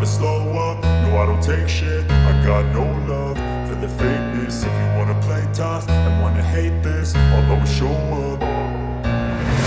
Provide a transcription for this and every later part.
slow up, no I don't take shit. I got no love for the fakeness. If you wanna play tough and wanna hate this, I'll always show up.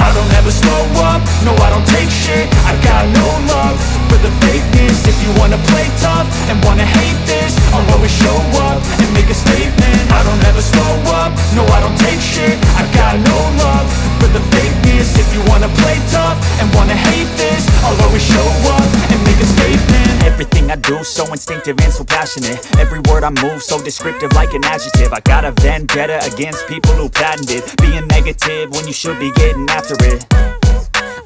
I don't ever slow up, no I don't take shit. I got no love for the fakeness. If you wanna play tough and wanna hate this, I'll always show up and make a statement. I don't ever slow up, no I don't take shit. I got no love for the fakeness. If you wanna play tough and wanna hate this, I'll always show up and make a statement. Everything I do so instinctive and so passionate. Every word I move so descriptive like an adjective. I got a vendetta against people who patented being negative when you should be getting after it.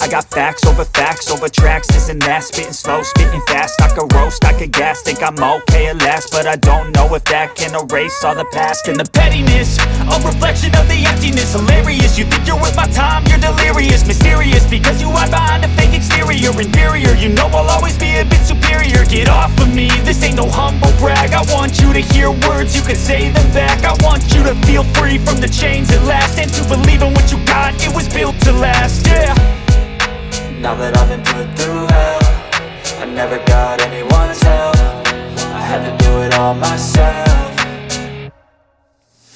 I got facts over tracks, this and that. Spitting slow, spitting fast, I could roast, I could gas. Think I'm okay at last, but I don't know if that can erase all the past. And the pettiness, a reflection of the emptiness. Hilarious, you think you're worth my time, you're delirious. Mysterious, because you hide behind a fake exterior. Inferior, you know I'll always be a bit superior. Get off of me, this ain't no humble brag. I want you to hear words, you can say them back. I want you to feel free from the chains at last, and to believe in what you got, it was built to last, yeah. Now that I've been put through hell, I never got anyone's help. I had to do it all myself.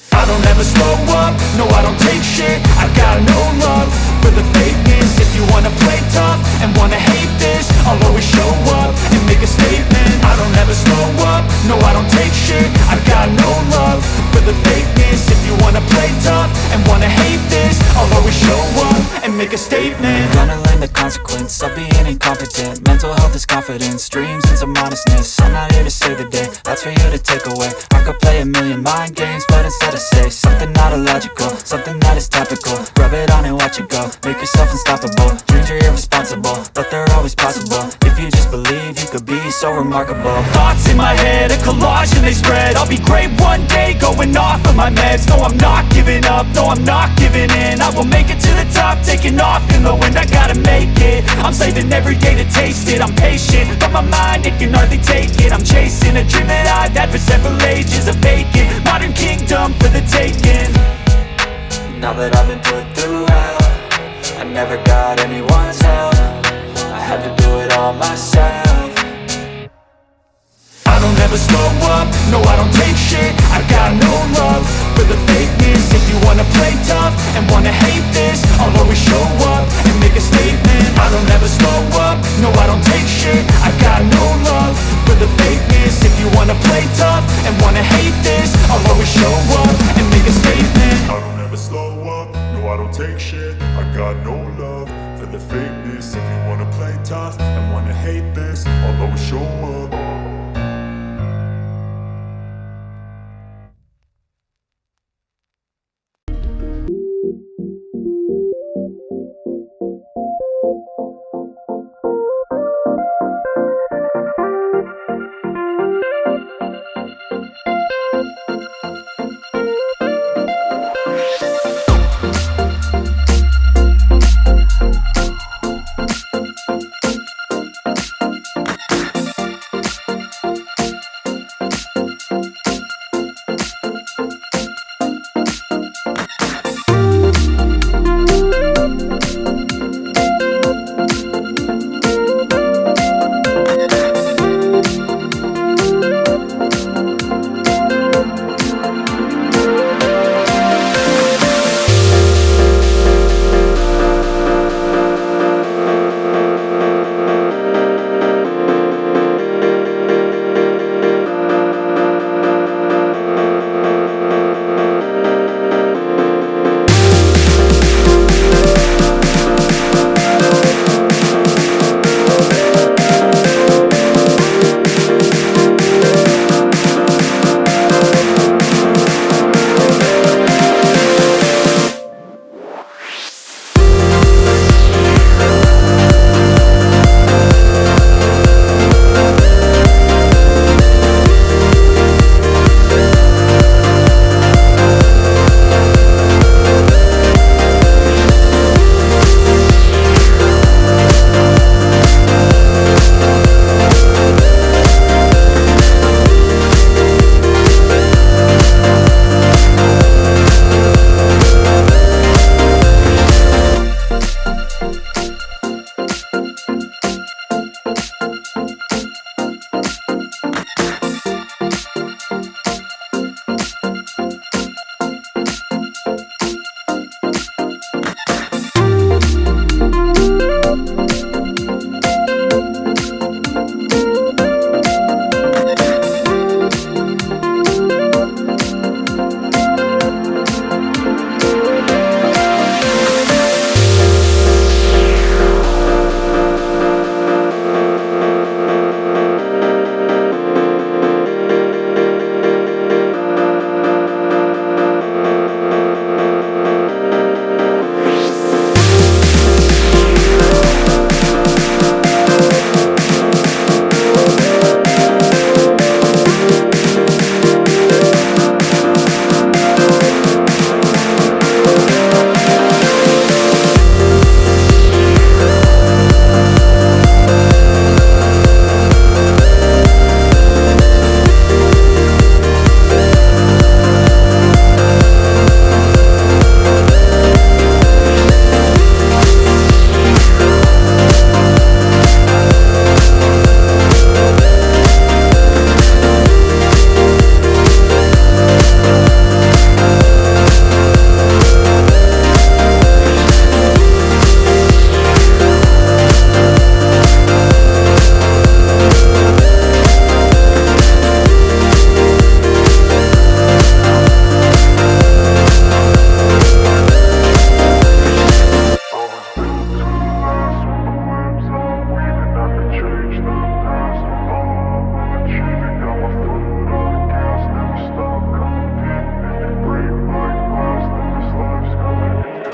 I don't ever slow up, no I don't take shit. I got no love for the fakeness. If you wanna play tough and wanna hate this, I'll always show up and make a statement. I don't ever slow up, no I don't take shit. I got no love for the fakeness. If you wanna play tough and wanna hate this, I'll always show up and make a statement. Gonna learn the consequence of being incompetent. Mental health is confidence, dreams and some modestness. I'm not here to save the day, that's for you to take away. I could play a million mind games, but instead I say something not illogical, something that is topical. Rub it on and watch it go, make yourself unstoppable. Dreams are irresponsible, but they're always possible. If you just believe, you could be so remarkable. Thoughts in my head, a collage and they spread. I'll be great one day, going off of my meds. No, I'm not giving up, no, I'm not giving in. I will make it to the top, taking off in the wind. I gotta make it, I'm saving every day to taste it. I'm patient, but my mind, it can hardly take it. I'm chasing a dream that I've had for several ages. A vacant, modern kingdom for the taking. Now that I've been put through hell, I never got anyone's help. I had to do it all myself. I don't ever slow up, no I don't take shit. I got no love for the fakeness. If you wanna play tough and wanna hate this, I'll always show up and make a statement. I don't ever slow up, no I don't take shit. I got no love for the fakeness. If you wanna play tough and wanna hate this, I'll always show up and make a statement. I don't ever slow up, no I don't take shit. I got no love for the fakeness. If you wanna play tough and wanna hate this, I'll always show up.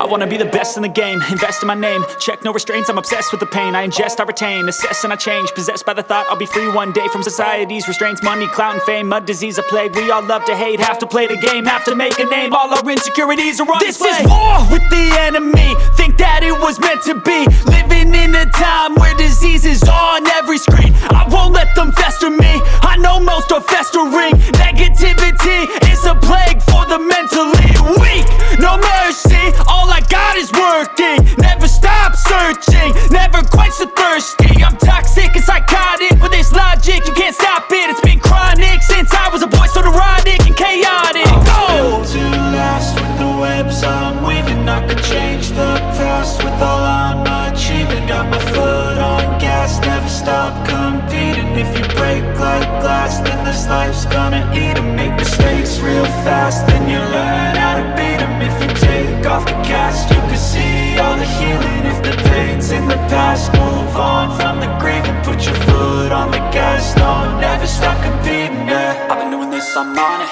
I wanna be the best in the game, invest in my name. Check no restraints, I'm obsessed with the pain. I ingest, I retain, assess and I change. Possessed by the thought I'll be free one day from society's restraints. Money, clout and fame, mud, disease, a plague. We all love to hate, have to play the game, have to make a name. All our insecurities are on display. This is war with the enemy, think that it was meant to be. Living in a time where disease is on every screen. I won't let them fester me, I know most are festering. Negativity is a plague for the mentally weak. No mercy, all I got is working. Never stop searching, never quite so thirsty. I'm toxic and psychotic with this logic, you can't stop it. It's been chronic since I was a boy, so neurotic and chaotic. Go to last with the webs I'm weaving. I could change the past with all I'm achieving. Got my foot on gas, never stop competing. If you break like glass, then this life's gonna eat 'em. Make mistakes real fast, then you learn how to beat 'em. If you take off the cast, you can see all the healing. If the pain's in the past, move on from the grave and put your foot on the gas. No, never stop competing, yeah. I've been doing this, I'm on it.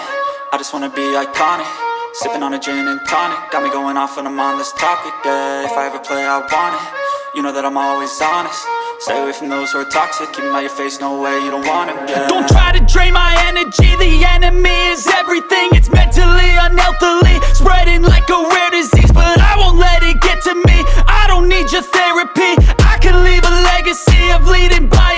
I just wanna be iconic. Sipping on a gin and tonic, got me going off when I'm on this topic, yeah. If I ever play, I want it. You know that I'm always honest. Stay away from those who are toxic. Keep 'em out your face, no way, you don't want 'em, yeah. Don't try to drain my energy. The enemy is everything. It's mentally, unhealthily spreading like a rare disease, but I won't let it get to me. I don't need your therapy. I can leave a legacy of leading by